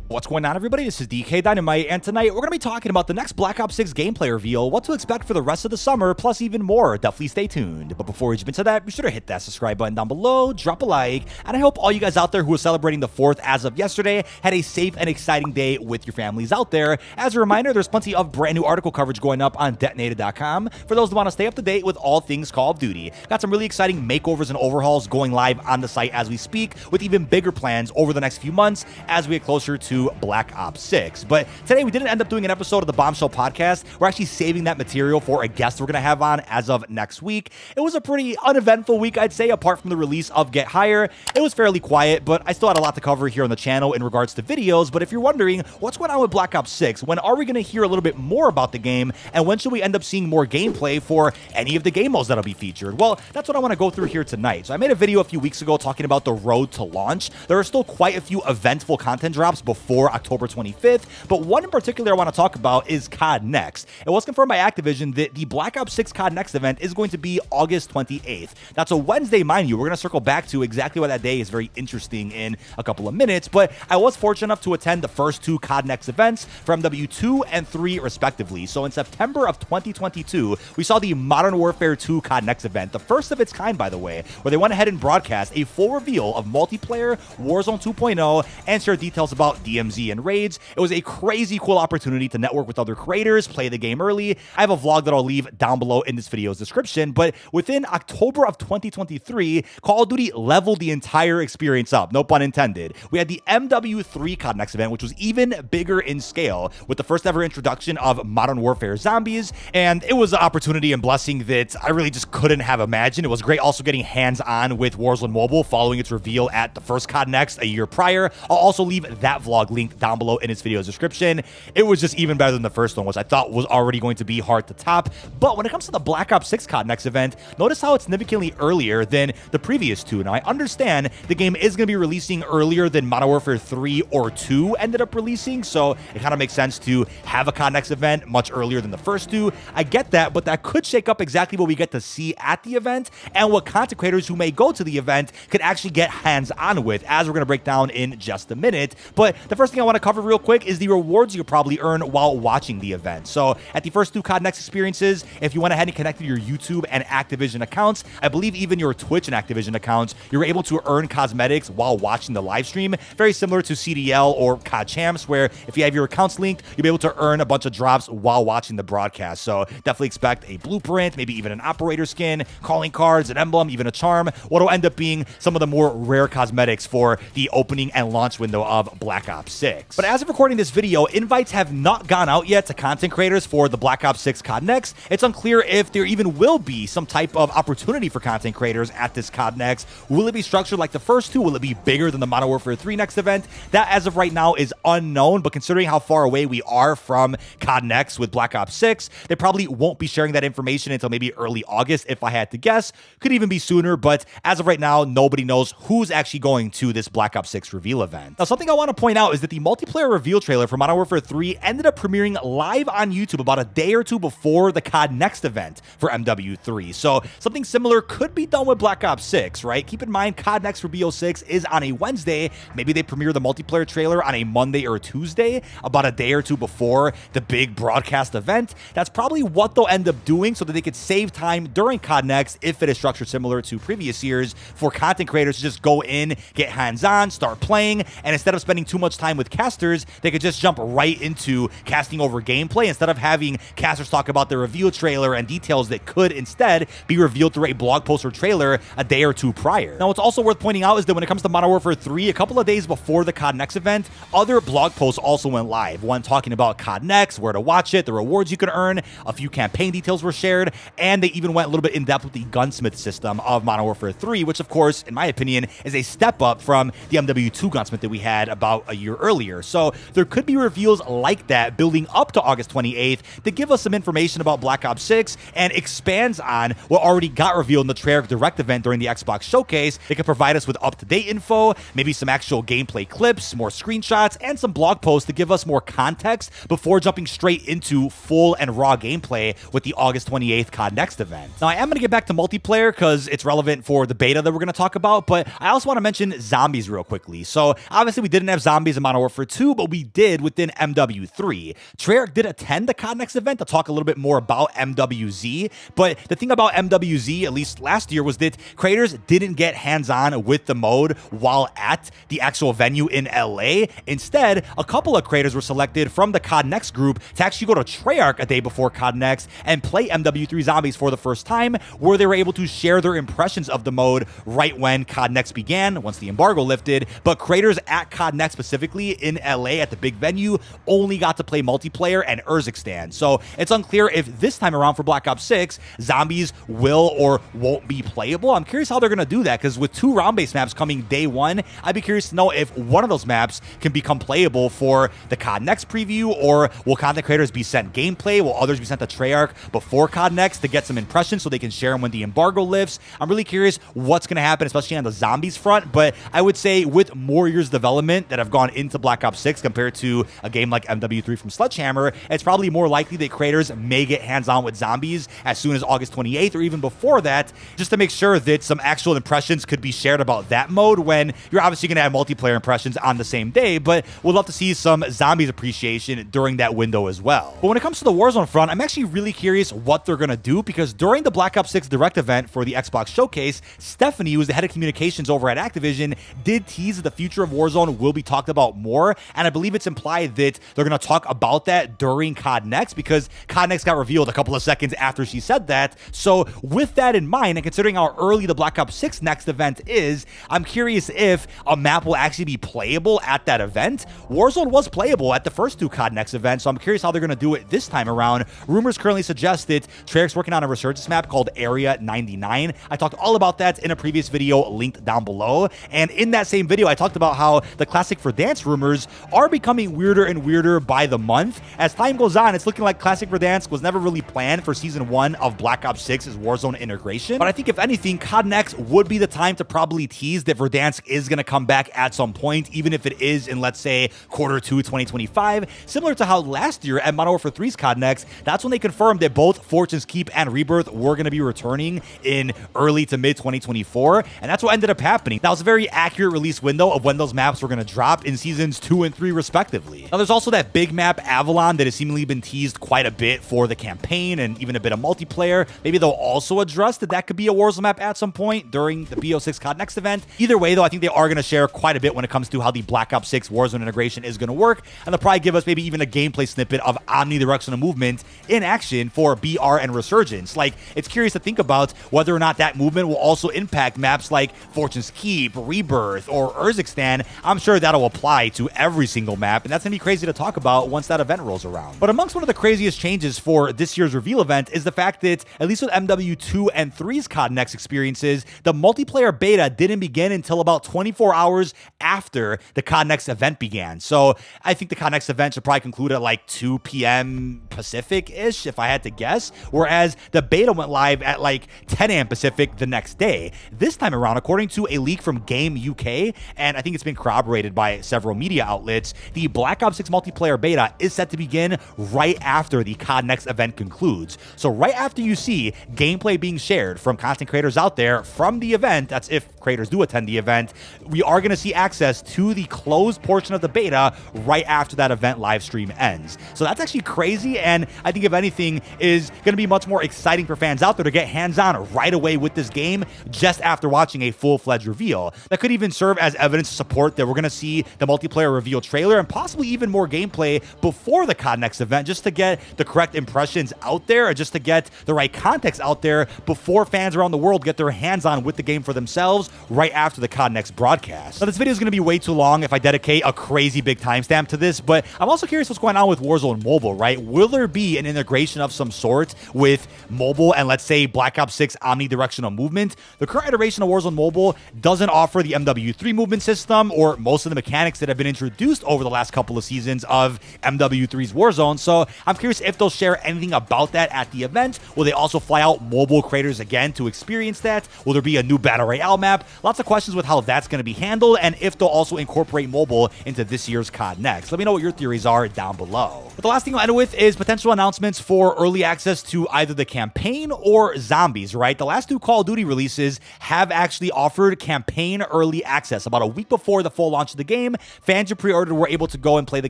What's going on, everybody? This is dkdynamite, and tonight we're going to be talking about the next Black Ops 6 gameplay reveal, what to expect for the rest of the summer, plus even more. Definitely stay tuned. But before we jump into that, be sure to hit that subscribe button down below, drop a like, and I hope all you guys out there who are celebrating the 4th as of yesterday had a safe and exciting day with your families out there. As a reminder, there's plenty of brand new article coverage going up on detonated.com for those who want to stay up to date with all things Call of Duty. Got some really exciting makeovers and overhauls going live on the site as we speak, with even bigger plans over the next few months as we get closer to Black Ops 6. But today we didn't end up doing an episode of the Bombshell podcast. We're actually saving that material for a guest we're going to have on as of next week. It was a pretty uneventful week, I'd say, apart from the release of Get Higher. It was fairly quiet, but I still had a lot to cover here on the channel in regards to videos. But if you're wondering what's going on with Black Ops 6, when are we going to hear a little bit more about the game, and when should we end up seeing more gameplay for any of the game modes that'll be featured? Well, that's what I want to go through here tonight. So I made a video a few weeks ago talking about the road to launch. There are still quite a few eventful content drops before October 25th, but one in particular I want to talk about is COD Next. It was confirmed by Activision that the Black Ops 6 COD Next event is going to be August 28th. That's a Wednesday, mind you. We're going to circle back to exactly what that day is very interesting in a couple of minutes, but I was fortunate enough to attend the first two COD Next events from W2 and 3 respectively. So in September of 2022, we saw the Modern Warfare 2 COD Next event, the first of its kind, by the way, where they went ahead and broadcast a full reveal of multiplayer Warzone 2.0 and shared details about DMZ and raids. It was a crazy cool opportunity to network with other creators, play the game early. I have a vlog that I'll leave down below in this video's description, but within October of 2023, Call of Duty leveled the entire experience up, no pun intended. We had the MW3 COD Next event, which was even bigger in scale, with the first ever introduction of Modern Warfare Zombies, and it was an opportunity and blessing that I really just couldn't have imagined. It was great also getting hands-on with Warzone Mobile following its reveal at the first COD Next a year prior. I'll also leave that vlog linked down below in this video's description. It was just even better than the first one, which I thought was already going to be hard to top. But when it comes to the Black Ops 6 COD Next event, notice how it's significantly earlier than the previous two. Now, I understand the game is going to be releasing earlier than Modern Warfare 3 or 2 ended up releasing, so it kind of makes sense to have a COD Next event much earlier than the first two. I get that, but that could shake up exactly what we get to see at the event and what content creators who may go to the event could actually get hands-on with, as we're going to break down in just a minute. But the first thing I want to cover real quick is the rewards you'll probably earn while watching the event. So at the first two COD Next experiences, if you went ahead and connected your YouTube and Activision accounts, I believe even your Twitch and Activision accounts, you're able to earn cosmetics while watching the live stream, very similar to CDL or COD Champs, where if you have your accounts linked, you'll be able to earn a bunch of drops while watching the broadcast. So definitely expect a blueprint, maybe even an operator skin, calling cards, an emblem, even a charm, what will end up being some of the more rare cosmetics for the opening and launch window of Black Ops 6. But as of recording this video, invites have not gone out yet to content creators for the Black Ops 6 COD Next. It's unclear if there even will be some type of opportunity for content creators at this COD Next. Will it be structured like the first two? Will it be bigger than the Modern Warfare 3 Next event? That, as of right now, is unknown, but considering how far away we are from COD Next with Black Ops 6, they probably won't be sharing that information until maybe early August, if I had to guess. Could even be sooner, but as of right now, nobody knows who's actually going to this Black Ops 6 reveal event. Now, something I want to point out is that the multiplayer reveal trailer for Modern Warfare 3 ended up premiering live on YouTube about a day or two before the COD Next event for MW3. So something similar could be done with Black Ops 6, right? Keep in mind, COD Next for BO6 is on a Wednesday. Maybe they premiere the multiplayer trailer on a Monday or Tuesday, about a day or two before the big broadcast event. That's probably what they'll end up doing so that they could save time during COD Next, if it is structured similar to previous years, for content creators to just go in, get hands-on, start playing, and instead of spending too much time with casters, they could just jump right into casting over gameplay instead of having casters talk about the reveal trailer and details that could instead be revealed through a blog post or trailer a day or two prior. Now, what's also worth pointing out is that when it comes to Modern Warfare 3, a couple of days before the COD Next event, other blog posts also went live. One talking about COD Next, where to watch it, the rewards you can earn, a few campaign details were shared, and they even went a little bit in depth with the gunsmith system of Modern Warfare 3, which of course, in my opinion, is a step up from the MW2 gunsmith that we had about a year earlier. So there could be reveals like that building up to August 28th that give us some information about Black Ops 6 and expands on what already got revealed in the Treyarch Direct event during the Xbox Showcase. They could provide us with up-to-date info, maybe some actual gameplay clips, more screenshots, and some blog posts to give us more context before jumping straight into full and raw gameplay with the August 28th COD Next event. Now, I am going to get back to multiplayer because it's relevant for the beta that we're going to talk about, but I also want to mention zombies real quickly. So obviously we didn't have zombies in Modern Warfare 2, but we did within MW3. Treyarch did attend the COD Next event to talk a little bit more about MWZ, but the thing about MWZ, at least last year, was that creators didn't get hands-on with the mode while at the actual venue in LA. Instead, a couple of creators were selected from the COD Next group to actually go to Treyarch a day before COD Next and play MW3 Zombies for the first time, where they were able to share their impressions of the mode right when COD Next began, once the embargo lifted. But creators at COD Next, specifically in LA at the big venue, only got to play multiplayer and Urzikstan. So it's unclear if this time around for Black Ops 6, Zombies will or won't be playable. I'm curious how they're going to do that, because with 2 round-based maps coming day one, I'd be curious to know if one of those maps can become playable for the COD Next preview, or will content creators be sent gameplay? Will others be sent to Treyarch before COD Next to get some impressions so they can share them when the embargo lifts? I'm really curious what's going to happen, especially on the Zombies front, but I would say with more years of development that have gone into Black Ops 6 compared to a game like MW3 from Sledgehammer, it's probably more likely that creators may get hands-on with Zombies as soon as August 28th or even before that, just to make sure that some actual impressions could be shared about that mode, when you're obviously going to have multiplayer impressions on the same day, but we'd love to see some Zombies appreciation during that window as well. But when it comes to the Warzone front, I'm actually really curious what they're going to do, because during the Black Ops 6 Direct event for the Xbox Showcase, Stephanie, who's the head of communications over at Activision, did tease that the future of Warzone will be talked about more, and I believe it's implied that they're going to talk about that during COD Next, because COD Next got revealed a couple of seconds after she said that. So with that in mind, and considering how early the Black Ops 6 Next event is, I'm curious if a map will actually be playable at that event. Warzone was playable at the first 2 COD Next events, so I'm curious how they're going to do it this time around. Rumors currently suggest that Treyarch's working on a resurgence map called Area 99. I talked all about that in a previous video linked down below, and in that same video I talked about how the Classic Verdansk rumors are becoming weirder and weirder by the month. As time goes on, it's looking like Classic Verdansk was never really planned for Season 1 of Black Ops 6's Warzone integration, but I think if anything, COD Next would be the time to probably tease that Verdansk is going to come back at some point, even if it is in, let's say, Q2 2025, similar to how last year at Modern Warfare 3's COD Next, that's when they confirmed that both Fortune's Keep and Rebirth were going to be returning in early to mid 2024, and that's what ended up happening. That was a very accurate release window of when those maps were going to drop in Seasons 2 and 3 respectively. Now there's also that big map Avalon that has seemingly been teased quite a bit for the campaign and even a bit of multiplayer. Maybe they'll also address that could be a Warzone map at some point during the BO6 COD Next event. Either way though, I think they are going to share quite a bit when it comes to how the Black Ops 6 Warzone integration is going to work, and they'll probably give us maybe even a gameplay snippet of omnidirectional movement in action for BR and Resurgence. Like, it's curious to think about whether or not that movement will also impact maps like Fortune's Keep, Rebirth, or Urzikstan. I'm sure that'll apply to every single map, and that's going to be crazy to talk about once that event rolls around. But amongst one of the craziest changes for this year's reveal event is the fact that, at least with MW2 and 3's COD Next experiences, the multiplayer beta didn't begin until about 24 hours after the COD Next event began. So I think the COD Next event should probably conclude at like 2 p.m. Pacific-ish, if I had to guess, whereas the beta went live at like 10 a.m. Pacific the next day. This time around, according to a leak from Game UK, and I think it's been corroborated by several media outlets, the Black Ops 6 multiplayer beta is set to begin right after the COD Next event concludes. So right after you see gameplay being shared from content creators out there from the event, that's if creators do attend the event, we are going to see access to the closed portion of the beta right after that event live stream ends. So that's actually crazy, and I think if anything is going to be much more exciting for fans out there to get hands-on right away with this game just after watching a full-fledged reveal. That could even serve as evidence to support that we're going to see the multiplayer reveal trailer and possibly even more gameplay before the COD Next event, just to get the correct impressions out there, or just to get the right context out there before fans around the world get their hands on with the game for themselves right after the COD Next broadcast. Now, this video is going to be way too long if I dedicate a crazy big timestamp to this, but I'm also curious what's going on with Warzone Mobile, right? Will there be an integration of some sort with mobile and, let's say, Black Ops 6 omnidirectional movement? The current iteration of Warzone Mobile doesn't offer the MW3 movement system or most of the mechanics that have been introduced over the last couple of seasons of MW3's Warzone, so I'm curious if they'll share anything about that at the event. Will they also fly out mobile creators again to experience that? Will there be a new Battle Royale map? Lots of questions with how that's going to be handled, and if they'll also incorporate mobile into this year's COD Next. Let me know what your theories are down below. But the last thing I'll end with is potential announcements for early access to either the campaign or Zombies, right? The last 2 Call of Duty releases have actually offered campaign early access about a week before the full launch of the game, fans who pre-ordered were able to go and play the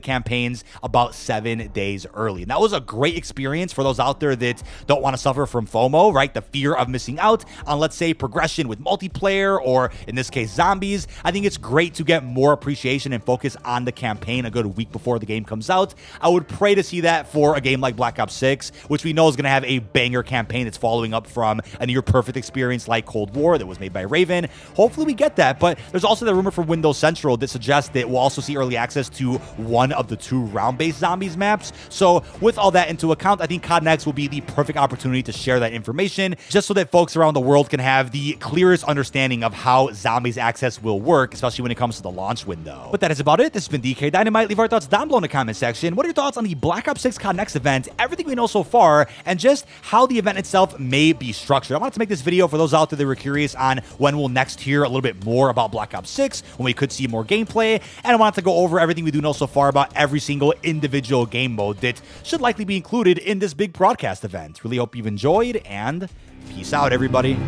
campaigns about 7 days early. And that was a great experience for those out there that don't want to suffer from FOMO, right? The fear of missing out on, let's say, progression with multiplayer, or in this case, zombies. I think it's great to get more appreciation and focus on the campaign a good week before the game comes out. I would pray to see that for a game like Black Ops 6, which we know is going to have a banger campaign that's following up from a near perfect experience like Cold War that was made by Raven. Hopefully we get that, but there's also the rumor from Windows Central that suggests that we'll also see early access to one of the 2 round-based zombies maps. So with all that into account, I think COD Next will be the perfect opportunity to share that information, just so that folks around the world can have the clearest understanding of how zombies access will work, especially when it comes to the launch window. But that is about it. This has been dkdynamite. Leave our thoughts down below in the comment section. What are your thoughts on the Black Ops 6 COD Next event, everything we know so far, and just how the event itself may be structured? I wanted to make this video for those out there that were curious on when we'll next hear a little bit more about Black Ops 6, when we could see more gameplay, and I wanted to go over everything we do know so far about every single individual game mode that should likely be included in this big broadcast event. Really hope you've enjoyed, and peace out, everybody.